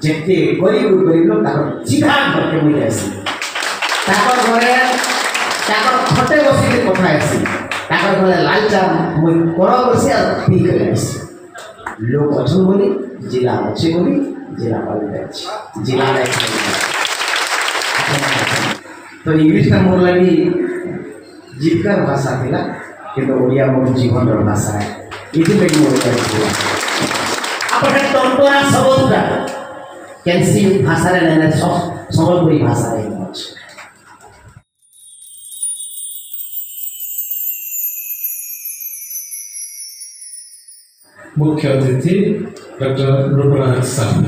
ଯେତେ ଗରିବ ଲୋକ ତାଙ୍କର ସିଧା ଘରକେ ମୁଇଁ ଯାଏସି ତାଙ୍କର ଘରେ ତାଙ୍କର ଖଟେ ବସିକି କଥା ହେସି ତାଙ୍କର ଘରେ ଲାଲ ଚା ମୁଇଁ କର ବସି ଆଉ ପି କରି ଆସି ଲୋକ ଅଛନ୍ ବୋଲି ଜିଲ୍ଲା ଅଛି ବୋଲି ଜିଲ୍ଲା ପାଳି ଯାଇଛି ଜିଲ୍ଲା ତ ଇଂଲିଶଟା ମୋର ଲାଗି ଜୀବିକାର ଭାଷା ଥିଲା କିନ୍ତୁ ଓଡ଼ିଆ ମୋର ଜୀବନର ଭାଷା ଏଥିଲାଗି ମୋର ଆପଣ ତନ୍ତରା ଶବ୍ଦଟା କେନ୍ସି ଭାଷାରେ ନାଇଁ ସମ୍ବଲପୁରୀ ଭାଷାରେ ଅଛି। मुख्य अतिथि डॉक्टर रूपराज साहू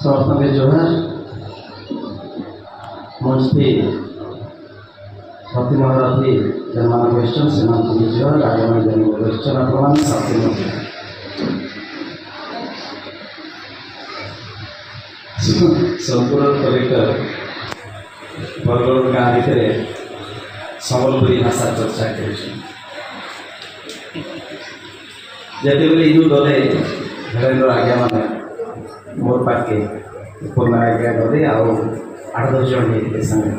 समस्त जोहार मंच पे सती महारथी जन्मान क्वेश्चन सेमान जोहार आगामी जन्म क्वेश्चन अपमान साथी संपूर्ण कलेक्टर बरगढ़ गाँव भितर सम्बलपुरी भाषा चर्चा करते यू गले धीरेन्द्र आज्ञा मैंने मोर पाखे पूर्ण आज्ञा गले आठ 10 जन होते संगे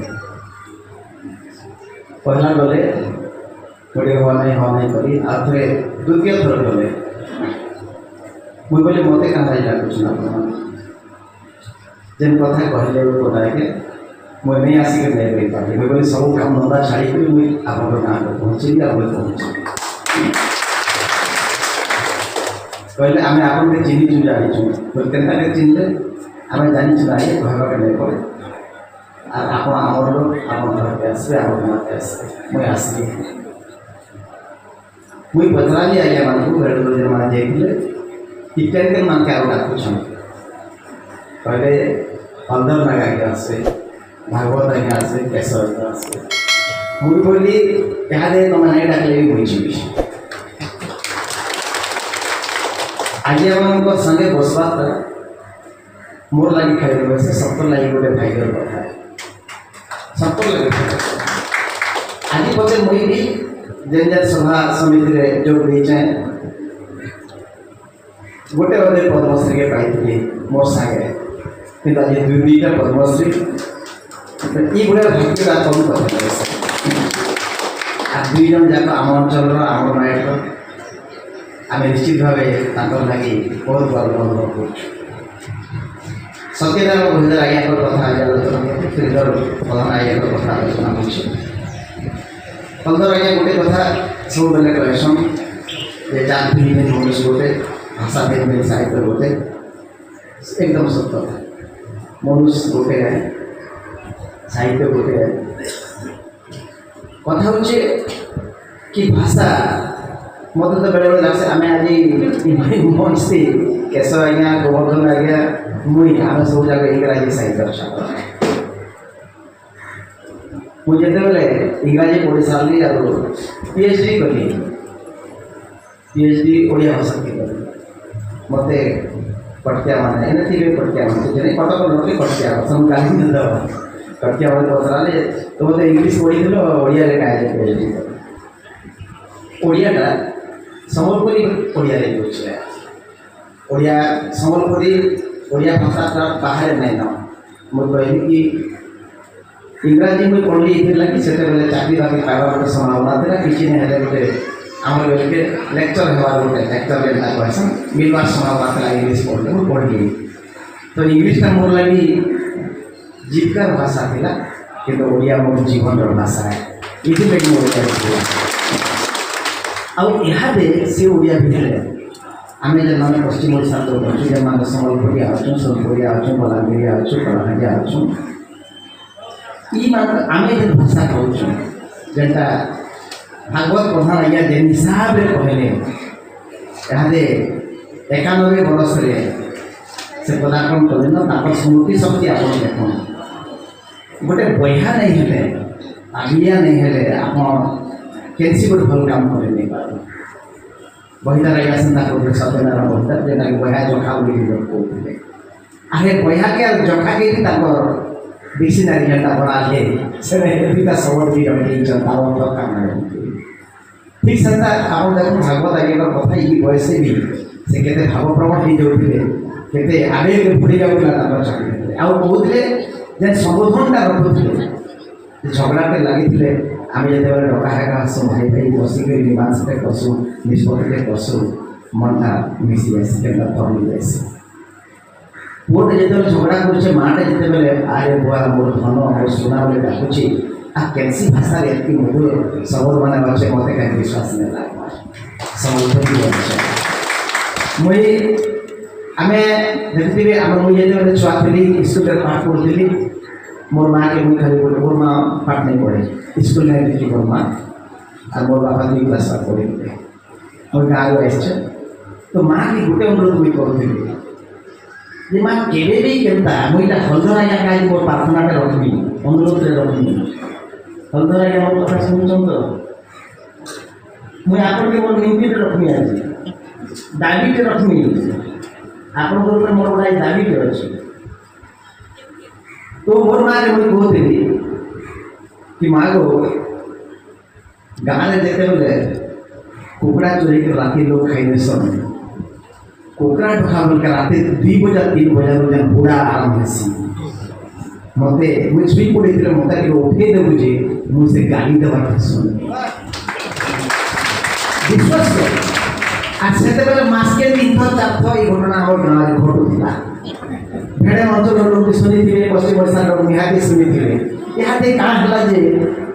पहला गले गोटे हाँ नहीं करी आउे द्वितीय थर गले मुझे बोले मत कहाँ लगुन आप जेन कथा कहले पदाके मुझे नहीं आसिक नहीं पारि मुझे बोले सब काम धंदा छाड़ी मुझे आप गाँव को पहुँचली आ पहुँच कहले आम आप चिन्हीचु जाचु बोले के चिन्हले आम जाचु ना ये कहवाके नहीं पड़े आप आमर लोग आप घर के आसबे आप गाँव के आसबे मुझे आसली मुझे पचराली आज्ञा मान भेड़ मैंने जाइए इत्यादि मान के डाकुछन कहले अंदर नाग आगे आसे भागवत आगे आसे केशव आगे आसे मुझे बोली यहाँ तुम नहीं डाकले भी मुझे जीवी आज मान संगे बसवा मोर लगी खाई बसे सबको लगी गोटे भाग्यर कथा सबको लगे आज पचे मुई भी जेन जेन सभा समिति रे जोग दी चाहे गोटे अदे पद्मश्री के पाई मोर सागे किंतु आज दुईटा पद्मश्री ये गुड़ा भाग्यता कम कर दुई जन जाक आम अंचल आम नायक आम निश्चित भाव लगी बहुत गर्व अनुभव कर सत्यनारायण भंडार आज्ञा कथा आज आलोचना करते श्रीधर प्रधान आज्ञा कथा आलोचना कर आज्ञा गोटे कथा सब बेले कहसन जाति मनुष्य गोटे भाषा देने साहित्य गोटे एकदम सत्य मनुष्य गोटे है साहित्य गोटे है कथा हूँ कि भाषा मत तो बेले बेले लगे आम आज मनसी केशव आज्ञा गोवर्धन आज्ञा मुई आम सब जगह इंग्राजी साहित्य छात्र मुझे बेले इंग्राजी पढ़ी सारी पीएचडी कली पीएचडी ओडिया भाषा की कली मत कटिया मैंने एने थे कटिया मैंने कटक लोग कटिया सब गाली कटिया मैंने पचारे तो मतलब इंग्लीश पढ़ी ओडिया पीएचडी ओडियाटा सम्बलपुरी ओडिया ओडिया सम्बलपुरी ओडिया भाषा बाहर नहीं ना मुझे कहली कि इंग्राजी मुझे पढ़ी कि से चाकरी बाकरी पाइबा गोटे संभावना था किसी नहीं गोटे आम बेले लेक्चर हमार गोटे लेक्चर कहसन मिलवार संभावना था इंग्लीश पढ़ले मुझे पढ़ली तो इंग्लीशटा मोर लगी जीविकार भाषा था किंतु ओडिया मोर जीवन भाषा ये मोर आदे से ओडिया भितर आम जेन मैंने पश्चिम ओडिशा लोग अच्छे जेन मैंने सम्बलपुरी आछुँ सोनपुरी आछुँ बलांगीर आछुँ कलाहांडी आछुँ आम जेन भाषा कहूँ जेनटा भागवत प्रधान आज्ञा जेन हिसाब से कहले इहादे 91 बरस से पदार्पण कले स्मृति शक्ति आप देख गोटे बया नहीं हेले आगिया नहीं हेले आप कैसी गोटे भल काम कर नहीं पार बहिदार आज्ञा चिंता करते सत्यनारायण बहिदार जेना बया जखा बोली कहते अरे बया के जखा के डिक्शनरी जेनटा बनाले से दुईटा शब्द दुईटा देइछन् तार अर्थ काम ठीक सेंता आपण देखो भागवत आगे कथा ई बयस भी से केते भावप्रवण हो जाउथिले केते आवेग भरी जाउला तार चाकरी आ कहउथिले जे संबोधनटा रखुथिले झगड़ाटे लगी आम जो डका हेका आसू भाई भाई बसिक मीमांसा कसु निष्पत्ति कसु मनटा मिसी आसी थमी जाए पुटे जो झगड़ा कर माटे जिते बेले आरे बुआ मोर धन मोर सुना बोले डाकुची आ केसी भाषा एति मधुर शब्द मैंने अच्छे मत कहीं विश्वास नहीं लगे समझती मुई आम देखी आम मुझे छुआ थी स्कूल पाठ पढ़ी मोर माँ के मुझे खाली बोले मोर माँ पाठ नहीं पढ़े स्कूल नहीं देखी मोर माँ और मोर बापा 2 क्लास पाठ पढ़े मोर गाँव आस तो माँ की गोटे अनुरोध मुझे करूँ माँ केवे भी केनता मुझे हलधर आज्ञा कहीं मोर प्रार्थना रखमी अनुरोध रखमी हलधर आज्ञा मोर कथा शुणुन तो मुझे आप मोर निम्ति रखमी आज दाबीटे रखमी आप मोर गोटाए दाबीटे अच्छे तो मोर माँ के मुझे कहते कि माँ गो गाँव देखते बोले कुकड़ा चोरी के राति लोग खाई सन कुकड़ा ढोका बोल के राति 2 बजा 3 बजा बोले पूरा आराम हेसी मत मुझे शुई पड़ी थी मत उठे देवु जे मुझे गाली देवा सुन विश्वास कर आज से मासके 3 थर 4 थर ये घटना हम गाँव में घटुला भेड़े अंचल लोग शुणी थे पश्चिम ओडा लोग निहाती शुणी थे इहाते क्या है जे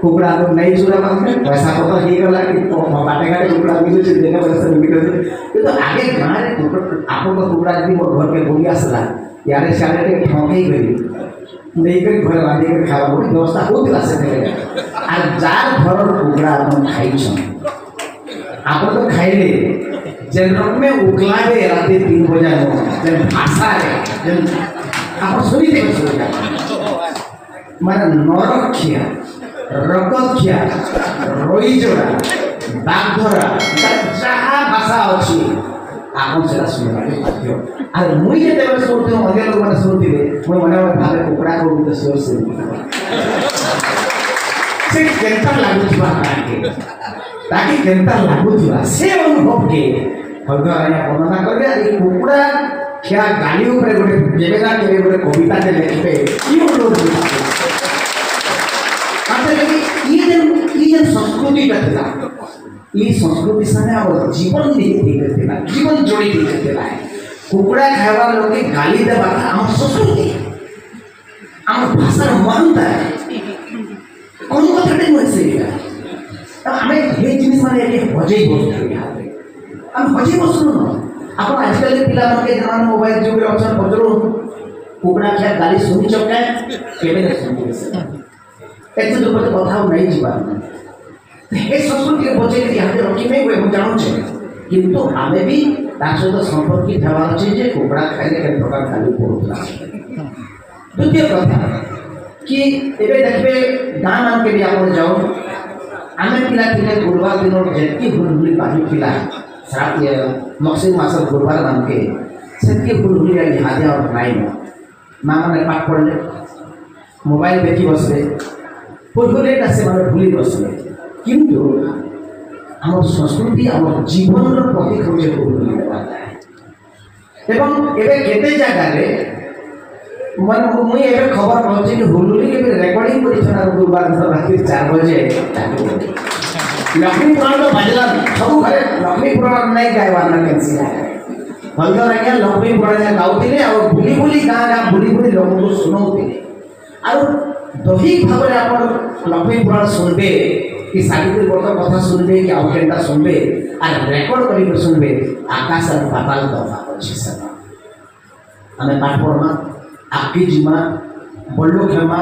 कुकड़ा लोग नहीं चुरा पैसा पता हो गला कि बाटे घाटे कुकड़ा मिलूँ देखा पैसा मिल तो आगे गाँव में आप कुकड़ा जी मोर घर के बोली आसला यारे सियारे ठके करी नहीं कर घर रांधि कर खावा बोली व्यवस्था होता से और जार घर कुकड़ा आप खाई आप तो खाइले जेन में उकलावे राति 3 बजे जेन भाषा जेन आप शुणी थे माने नरखिया रगतखिया रईजोड़ा बागधरा जहाँ भाषा अच्छी आप शुणा और मुझे जो शुणुती अन्य लोग मैंने शुणुवे मुझे मन मन भावे कुकड़ा को श्योर से केन्ता लगुवा ताकि केन्ता लगुवा से अनुभव के वर्णना करेंगे कुकड़ा खिया गाली गोटे जेबेगा केवे गोटे कविता लिखे कि अनुरोध ये संस्कृतिटा था ये संस्कृति सामने जीवन जीवन जोड़ी कुकड़ा खावा लोग गाली देवा आम संस्कृति आम भाषार मानता कौन कथाटे नुहे से आम ये जिन मैंने हजे बसु आम हजे बसुन आप आजिकल पिला मोबाइल जुगे अच्छा पचर कुकड़ा खिया गाली शुणी चका एत दुपट कथा नहीं जीवार ये संस्कृति बचे यहाँ रखी नहीं हुए मुझे जानूचे किंतु आम भी सहित संपर्कित होवार अच्छे जे कुकड़ा खाइले के प्रकार गाली पड़ूला द्वितीय कथा कि एबे देखबे गाँ मान के भी आप जाओ आम पिला थे गुरुवार दिन जी भूलभुली पानी पिला मक्सिर मास गुरुवार मान के से भूलभुली इहादे और नाई माँ मैंने पाठ पढ़ले मोबाइल देखी बसले भूलभुलिया से मैंने भूली बसले किंतु आम संस्कृति आम जीवन प्रतीक हूँ भूलभुली एवं एवं केते जगह मैं मुझे खबर पाँच कि भूलभुली के रेकर्डिंग कर गुरुवार राति 4 बजे लक्ष्मी पुराण तो बाजला सब घरे लक्ष्मी पुराण नहीं गायबार ना कैंसी हलधर आज्ञा लक्ष्मी पुराण गाँव और बुली बुली गाँ बुली बुली लोक को शुणाते और दही भाव में आप लक्ष्मी पुराण शुणबे कि सावित्री व्रत कथा शुणबे कि आउ केनटा शुणबे और रेकर्ड कर शुणबे आकाश और पाताल तफात अच्छे सर आम पाठ पढ़मा आगे जीमा बड़ो खेमा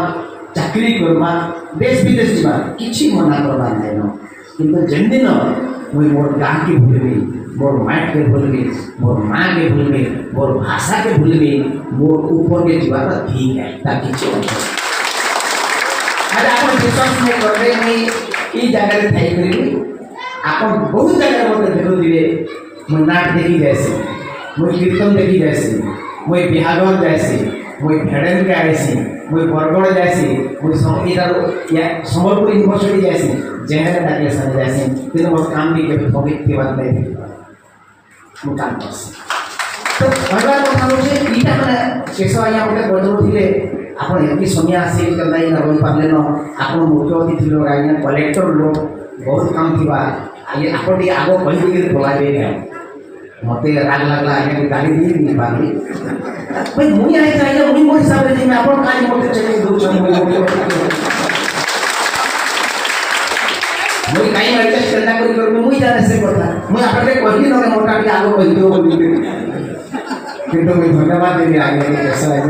चाकरी करमा देश विदेश जीमा किसी मना करवार नहीं किंतु जेन दिन मुझे मोर गाँ के भूलबी मोर माट के भूलबी मोर माँ के भूलबी मोर भाषा के भूलबी मोर ऊपर के जीवा ठीक है ताकि अरे आप विश्वास नहीं करते मुझे ये जगह थी करी आप बहुत जगह मत देखुए मुझे नाट देखी जाए मुझे कीर्तन देखी जाए मुझे बिहागर जाए मुई भेड़न के आईसी मुई बरगड़ जाइसी मुई संबलपुर यूनिवर्सिटी जाइसी जेहरे डाके सन जाइसी तेरे मोर काम भी के भोगित के बाद नहीं मु काम करसी तो कहबार कथा होचे इटा माने शेष आज्ञा मते बजौथिले आपण एमपी सोनिया आसी के नहीं न रही पारले न आपण मुख्य अतिथि लोग आज्ञा कलेक्टर लोग बहुत काम थिबा आगे आपण टी आगो कहि के बोलाबे नै मते राग लागला आज्ञा गाली दी नहीं पारली भाई मुई आए चाहिए मुई मोर हिसाब रे मैं आपण काई मोटे चले दो छ मुई काई एडजस्ट करना करी मुई जाने से करता मुई आपले कहि न मोटा टी आगो कहि दो बोली किंतु मैं धन्यवाद देवी आगे के कैसा है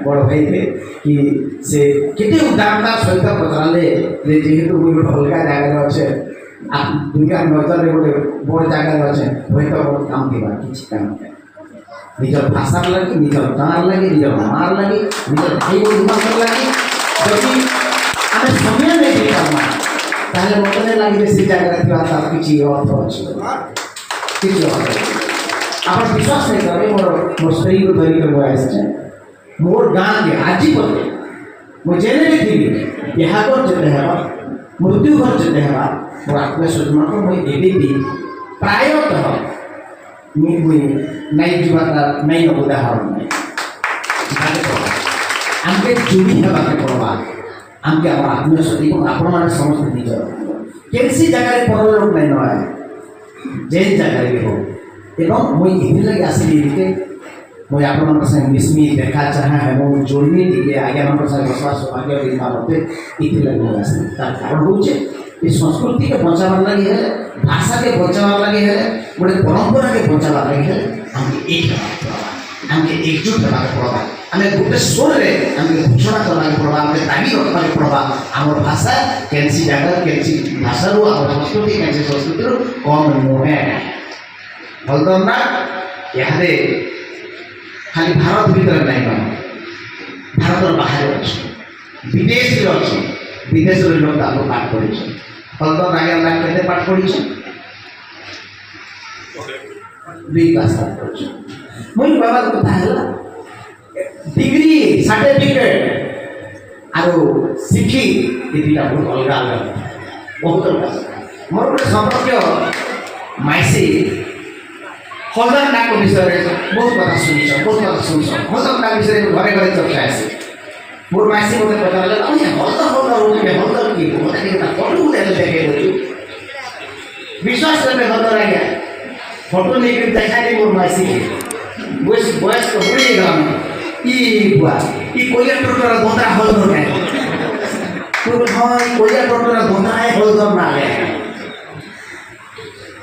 बड़ भाई थे कि से केते उदारता सहित पचराले जे जेहेतु मुई अलगा जगह अच्छे आप दुनिया नजर रे गोटे बड़ जगह अच्छे होय तो बहुत काम दिबा किछि काम निजर भाषा लगी निजर गाँव लगी निजर मार लगी निजर भाई बंधु लगी जदि आम समय नहीं देखामा ताहले मते लगी से जगह थिबा तार किछि अर्थ अछि किछि अर्थ आप विश्वास नहीं करें मोर स्त्री को धरी कर आए मोर गाँव के आज पते मुझे नहीं थी यहाँ कर जिते है मृत्यु घर जिते है मोर आत्मीय स्वजन को मुझे भी प्रायतः मुझे नहीं जीवाता नहीं उदाहरण नहीं आमके जुड़ी है पड़वा आमके आत्मीय स्वजन को आपण मैंने समस्त निज कैसी जगह पर लोग नहीं नए जेन जगह भी हो एवं मुई इधर लगे आसिली के मुई आपण मन संग मिसमी देखा चाहा है मो जोड़नी दिके आगे मन संग बसवास सौभाग्य दिना होते इधर लगे मुई आसिली तार कारण होचे ये संस्कृति के बचावन लगी है भाषा के बचावन लगी है गोटे परंपरा के बचावन लगी है हमके एक हमके एकजुट होना पड़वा हमें गोटे स्वर रे हमें घोषणा करना पड़वा हमें दाबी रखना पड़वा हमर भाषा केनसी जगह केनसी भाषा रो हमर संस्कृति केनसी संस्कृति रो कम नुहे बलदना यहाँ खाली भारत भीतर नहीं भारत बाहर अच्छे विदेश अच्छे विदेश लोग पाठ पढ़ी बलदन आगे लाख के पाठ पढ़ी दुई क्लास पाठ पढ़ी मुझे कहबार कथा है डिग्री सर्टिफिकेट आरो शिखी ये दुटा बहुत अलग अलग बहुत अलग मोर गोटे संपर्क माइसी हलदार नाक विषय बहुत कथा शुनिस बहुत कथा शुनिस हलदार नाक विषय घरे घरे चर्चा आसे मोर मासी मते पचारले हलदार की मते के फोटो देखे विश्वास करबे हलदार आज्ञा फोटो लेके देखाई मोर मासी के बयस तो बुढ़ी गाम ई बुआ ई कोलिया टोटरा गोंदा हलदार है तो भाई कोलिया टोटरा गोंदा है हलदार ना है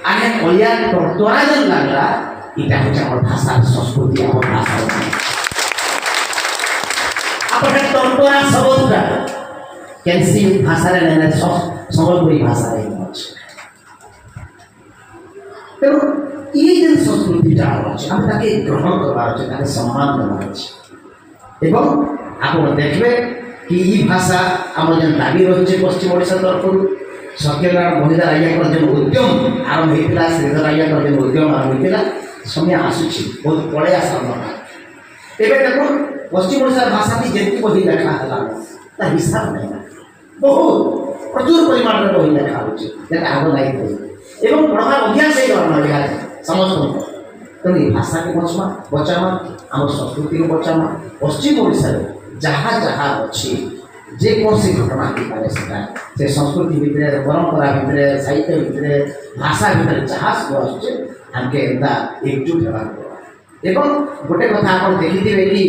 आने कोलिया टोटरा जन लागला इटा होचा और भाषा संस्कृति और भाषा आपने टोटरा सबोदरा कैंसी भाषा रे लेने संबलपुरी भाषा रे तो ये जन संस्कृति जानो अछि हम ताके ग्रहण करबार अछि ताके सम्मान करबार अछि एवं आपण देखबे कि ई भाषा हम जन दाबी रहছে पश्चिम ओडिशा तरफ सत्यनारायण महिला आज्ञा जो उद्यम आरंभ होता श्रीधर आज्ञा जो उद्यम आरंभ होता समय आसूची बहुत पड़े आसार एवं देखो पश्चिम ओडिशा भाषा की जेती बही लेखा है हिसाब नहीं बहुत प्रचुर परिमाण में बही लेखा होगा आग लगे एवं पढ़ा अभ्यास है समस्त तेणु भाषा के बचामा आम संस्कृति को बचामा पश्चिम ओडिशा जहाँ जहाँ अच्छी जेकोसी घटना होता है से संस्कृति भितर परंपरा भितर साहित्य भितर भाषा भितर जहाँ सब आसुचे आमके एंता एकजुट होगा एवं गोटे कथा आप देखिथे कि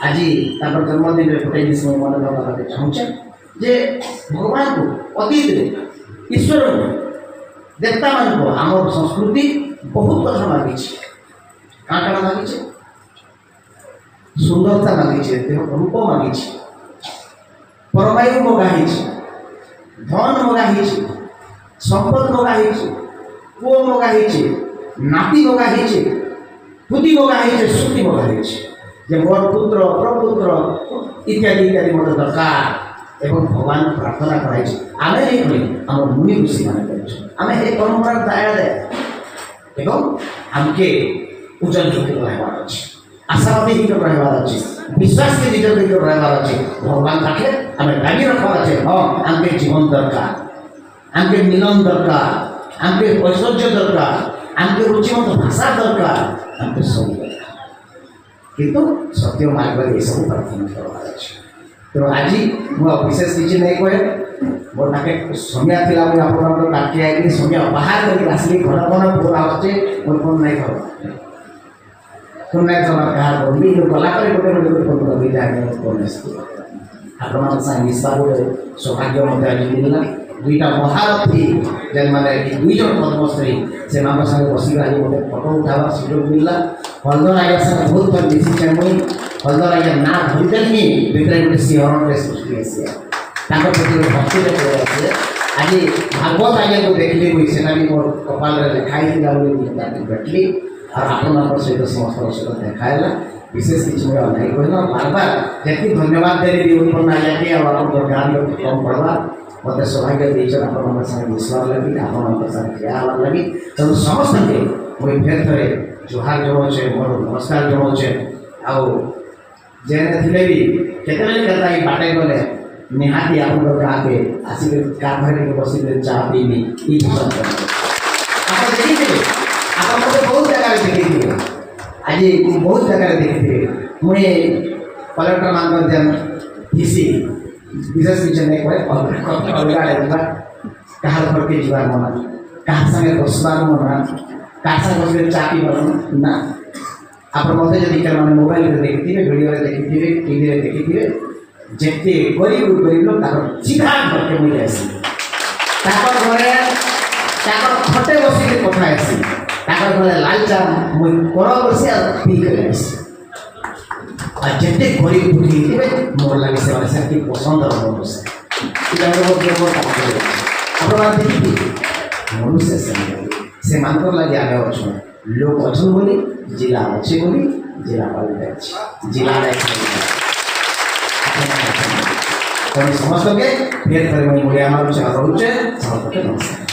आज जन्मदिन में गोटे जिस मन लगा चाहूचे जे भगवान को अतीत ईश्वर को देवता मान को आम संस्कृति बहुत कथा मांगी क्या क्या मांगी सुंदरता मांगी रूप मांगी परमायु मगाही धन मगाही संपद मगाही पुओ मगाही नाती मगाही पुती मगाही श्रुति मगाही जे मोर पुत्र प्रपुत्र इत्यादि इत्यादि मोर दरकार एवं भगवान प्रार्थना कराई आमे नहीं करी आम मुनि ऋषि मान आमे हे परंपरा दाया दे एवं हमके उज्जवल होकर रहबार अछि आशावादी ही रहबार अच्छे विश्वास के निज रहबार अच्छे भगवान पाखे आम दाबी रखबार अच्छे हाँ आमके जीवन दरकार आमके मिलन दरकार आमके ऐश्वर्य दरकार आमके रुचिमत भाषा दरकार आमके सब दरकार किंतु सत्य मार्ग ये सब प्रार्थना करवार अच्छे तो आज मुझे विशेष किसी नहीं कहे मोर ताके समय थिला मुझे आपन डाके आइली समय बाहर करके आसली घर बना पूरा होचे मोर फोन नहीं कर फोन नहीं कर कहा बोली जो गला करे गोटे गोटे फोन कर दिया आगे फोन आसती आपन संग मिसबा गोटे सौभाग्य मते आज मिलला दुईटा महारथी जेन माने कि दुई जन पद्मश्री से मामा संग बसी आज गोटे फोटो उठावा सुयोग मिलला हलदर आया संग बहुत पर बेसी छै मुई हलदर आया ना भरिदेली बिकरे गोटे सिहरण रे सृष्टि आसी ताको प्रति भक्ति रे करे आज भागवत आया को देखली मुई सेना भी मोर कपाल रे लिखाई दिला बोली ताकि बैठली और आपन सहित समस्त सहित देखायला विशेष किसी में नहीं कहना बार बार जैसे धन्यवाद देने भी उत्पन्न आया कि और आप ज्ञान कम पड़वा मत सौभाग्य देकर आप विश्वास लगी आप क्या लगी तो समस्त के मुझे फेर थे जुहार जनाऊे मोर नमस्कार जनाऊे आउ जेने थे भी केतले बाटे गले निहाती आप गाँव आसिक का बस चा पीनी आप देखिए आप मत बहुत जगह देखिए आज बहुत जगह देखिए मुझे कलेक्टर मान थीसी विशेष किसी नहीं कहे अलग क्या घर के जीवार मना क्या संगे बसबार मना क्या संगे बस चा पीबार ना आप मत जब मैंने मोबाइल देखिए भिडियो देखिए टीवी देखिए जिते गरीब गरीब लोग सीधा घर के मुझे आसी घरे खटे बस कथा आसी घरे लाल चा मुझे कर बस पी कर जिते गरीब दुखी थे मोर लगे से पसंद मनुष्य से मानकर लगे आगे अच्छे लोग अच्छे बोली जिला अच्छे बोली जिला जिला समस्त के फिर मुझे रोचे समस्त के नमस्कार।